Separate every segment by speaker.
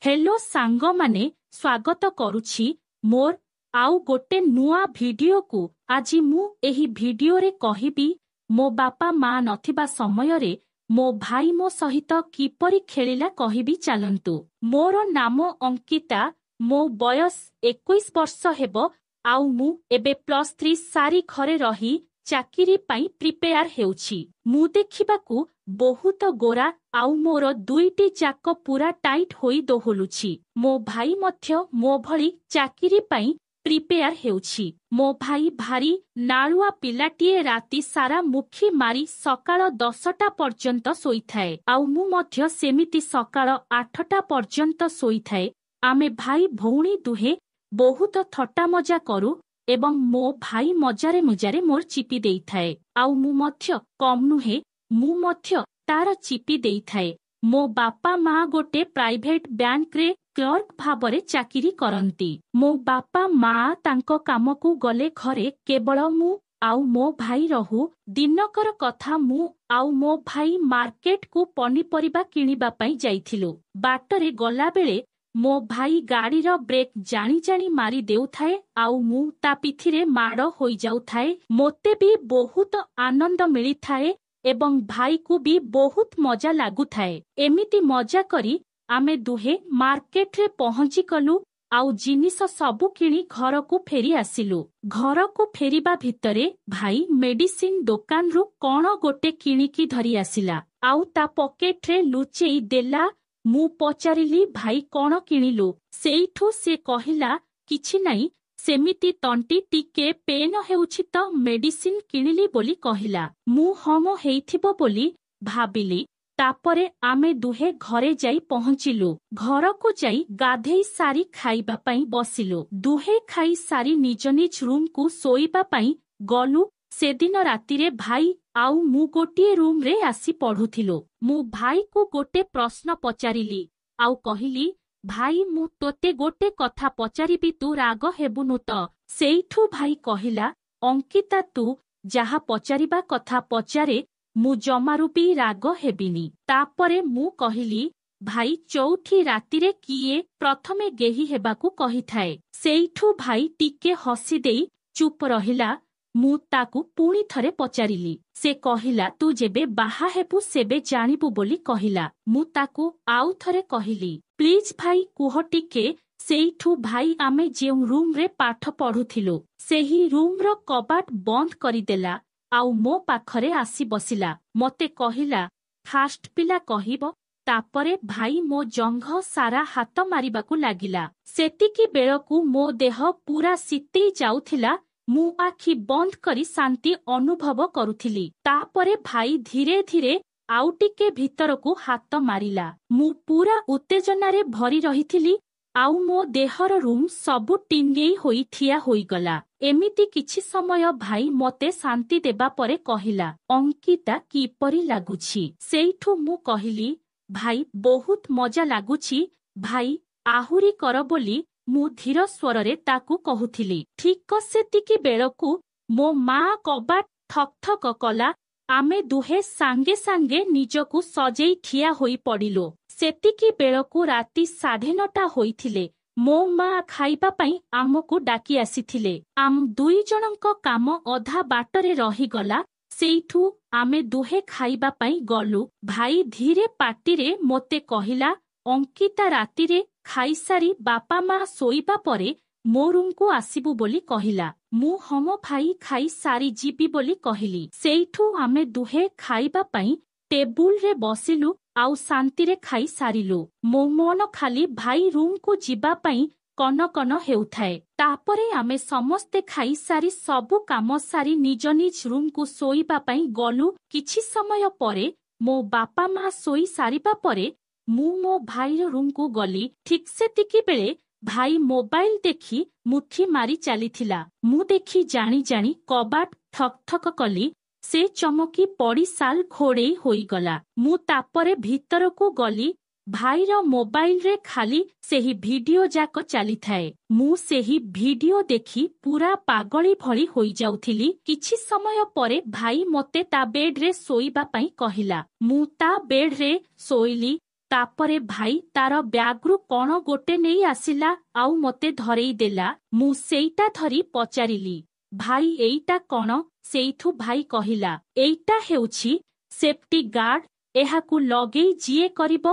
Speaker 1: Hello सांग माने स्वागत करुछि मोर आउ गोटे नुआ भिडियो को। आज मु एही भिडियो रे कहिबी मो बापा मा नथिबा समय रे मो भाई मो सहित किपरि खेलिला कहिबी चलंतु। मोर नाम अंकिता, मो बयस 21 वर्ष हेबो आउ मु एबे +3 सारी घरे रही चाकिरी पाई प्रिपेयर हेउछि। मु देखिबाकू बहुत गोरा आउ मोर दुईटी जाक पूरा टाइट होई दोहलुछि। मो भाई मध्य मो भली चाकिरी पाई प्रिपेयर हेउछि। मो भाई भारी नाळुआ पिलाटीए राति सारा मुखी मारी सकाळ 10टा पर्यंत सोईथाए आउ मु मध्य सेमिति सकाळ 8टा पर्यंत सोईथाए। आमे भाई भौणी दुहे बहुत थट्टा मजा करू एवं मो भाई मजारे मजारे मोर चिपी देइथाए आउ मु मध्य कम नुहे मु मध्य तार चिपी देइथाए। मो बापा मा गोटे प्राइवेट बैंक रे क्लर्क भाबरे चाकिरी करंती। मो बापा मा तांको काम को गले घरे केवल मु आउ मो भाई रहू। दिनकर कथा मु आउ मो भाई मार्केट को पनीपरिबा किनिबा पई जाइथिलु। बाटरे गला बेले मो भाई गाड़ी रो ब्रेक जानी जानी मारी देउथाए आउ मु ता पिथिरे माड़ होई जाउथाए। मोते भी बहुत आनंद मिली थाए एवं भाई को भी बहुत मजा लागुथाए। एमिति मजा करी आमे दुहे मार्केट रे पहुंची गलु आउ जिनिस सबु किणी घर को फेरी आसिलु। घर को फेरिबा भितरे भाई मेडिसिन दुकान रु कोन गोटे किणीकी धरी आसिला आउ ता पॉकेट रे लुचेई देला। मु पचारिली भाई कोन किणिलु? सेइठु से कहिला किछि नाई, सेमिति तंटी टिके पेन हेउछि त मेडिसिन किणिली बोली कहिला। मु हम हेइथिबो बोली भाबिली। तापरे आमे दुहे घरे जाई पहुंचिलु। घर को जाई गाधेई सारी खाइबा पई बसिलु। दुहे खाई सारी निज निज रूम को सोइबा पई गलु। सेदिन रातिरे भाई आउ मु गोटिए रूम रे आसी पढ़ुथिलु। मु भाई को गोटे प्रश्न पचारिली आउ कहिली, भाई मु तोते गोटे कथा पचारिबी तू राग हेबुनु त? सेइठु भाई कहिला, अंकिता तू जाहा पचारिबा कथा पचारे, मु जमारु भी राग हेबिनी। तापरे मु कहिली, भाई चौथी रातिरे किए प्रथमे गेही हेबाकू कहिथाए? सेइठु भाई टिके हसी देई चुप रहिला। मु ताकू पुणी थरे पचारिली। से कहिला, तू जेबे बाहा हेबु सेबे जानिबु बोली कहिला। मु ताकू आउ थरे कहिली, प्लीज भाई कुह टिके। सेइठु भाई आमे जेउ रूम रे पाठ पढ़ुथिलु सेही रूम रो कबाट बंद करिदेला आउ मो पाखरे आसी बसिला। मते कहिला, फास्ट पिला कहिबो। तापरे भाई मो जंघ सारा हाथ मारिबाकू लागिला। सेतिकी बेळकू मो देह पूरा सीतेई जाउथिला। मु आखि बंद करी शांति अनुभव करुथिली। तापरे भाई धीरे धीरे आउ टिके भितरकू हाथ मारिला। मु पूरा उत्तेजना रे भरी रहिथिली आउ मो देहर रूम सबु टिंगेई होई थिया होई गला। एमिति किछि समय भाई मते शांति देबा परे कहिला, अंकिता किपरि लागुछि? सेइठु मु कहिली, भाई बहुत मजा लागुछि। भाई आहुरी कर बोली मु धीर स्वରରେ ताकू कहुथिली। ठीक सेतिकी बेळकू मो मा कबाट ठक ठक कला। आमे दुहे सांगे सांगे निजकू सजेई ठिया होई पड़िलो। सेतिकी बेळकू राति 9:30 होइथिले। मो मा खाइबा पई आमको डाकी आसीथिले। आम दुई जनक काम अधा बाटरे रहीगला। सेइठु आमे दुहे खाइबा पई गलु। भाई धीरे पाटिरे मोते कहिला, अंकिता रातिरे खाइसारी बापा मा सोइबा परे मो रूम को आसीबु बोली कहिला। मु हम भाई खाई सारी जीबी बोली कहिली। सेइठु आमे दुहे खाइबा पई टेबुल रे बसिलु आउ शांति रे खाई सारिलु। मो मन खाली भाई रूम को जिबा पई कन कन हेउथाए। तापरे आमे समस्ते खाई सारी सबु काम सारी निज निज रूम को सोइबा पई गलु। किछि समय परे मो बापा मा सोई सारिबा परे मु मो भाईर रूम को गली। ठीक सेतिकी बेले भाई मोबाइल देखी मुठी मारी चलीथिला। मु देखी जानी जानी कबाट ठक ठक कली। से चमकी पड़ी साल घोड़ेई होई गला। मु तापरे भीतर को गली। भाईर मोबाइल रे खाली सेही वीडियो जाक चली थाए। मु सेही वीडियो देखी पूरा पागली भली होई जाउथिली। किछि समय परे भाई मते ता बेड रे सोइबा पई कहिला। मु ता बेड रे सोइली। ତାପରେ ଭାଇ ତାର ବ୍ୟାଗରୁ କଣ ଗୋଟେ ନେଇ ଆସିଲା ଆଉ ମତେ ଧରେଇ ଦେଲା। ମୁଁ ସେଇଟା ଧରି ପଚାରିଲି, ଭାଇ ଏଇଟା କଣ? ସେଇଠୁ ଭାଇ କହିଲା, ଏଇଟା ହେଉଛି ସେଫ୍ଟି ଗାର୍ଡ। ଏହାକୁ ଲଗେଇ ଯିଏ କରିବ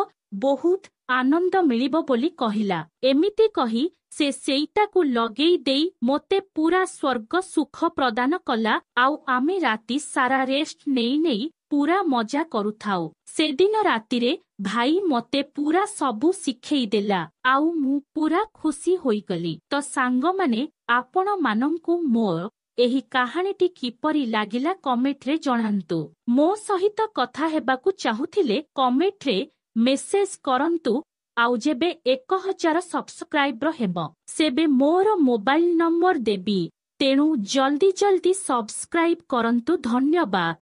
Speaker 1: ବହୁତ ଆନନ୍ଦ ମିଳିବ ବୋଲି କହିଲା। ଏମିତି କହି ସେ ସେଇଟାକୁ ଲଗେଇ ଦେଇ ମୋତେ ପୁରା ସ୍ୱର୍ଗ ସୁଖ ପ୍ରଦାନ କଲା। ଆଉ ଆମେ ରାତି ସାରା ରେଷ୍ଟ ନେଇ ନେଇ ପୁରା ମଜା କରୁଥାଉ। ସେଦିନ ରାତିରେ ଭାଇ ମତେ ପୁରା ସବୁ ଶିଖେଇ ଦେଲା ଆଉ ମୁଁ ପୁରା ଖୁସି ହୋଇଗଲି। ତ ସାଙ୍ଗମାନେ, ଆପଣମାନଙ୍କୁ ମୋର ଏହି କାହାଣୀଟି କିପରି ଲାଗିଲା କମେଣ୍ଟରେ ଜଣାନ୍ତୁ। ମୋ ସହିତ କଥା ହେବାକୁ ଚାହୁଁଥିଲେ କମେଣ୍ଟରେ ମେସେଜ କରନ୍ତୁ। ଆଉ ଯେବେ 1000 ସବସ୍କ୍ରାଇବ୍ର ହେବ ସେବେ ମୋର ମୋବାଇଲ ନମ୍ବର ଦେବି। ତେଣୁ ଜଲ୍ଦି ଜଲ୍ଦି ସବସ୍କ୍ରାଇବ କରନ୍ତୁ। ଧନ୍ୟବାଦ।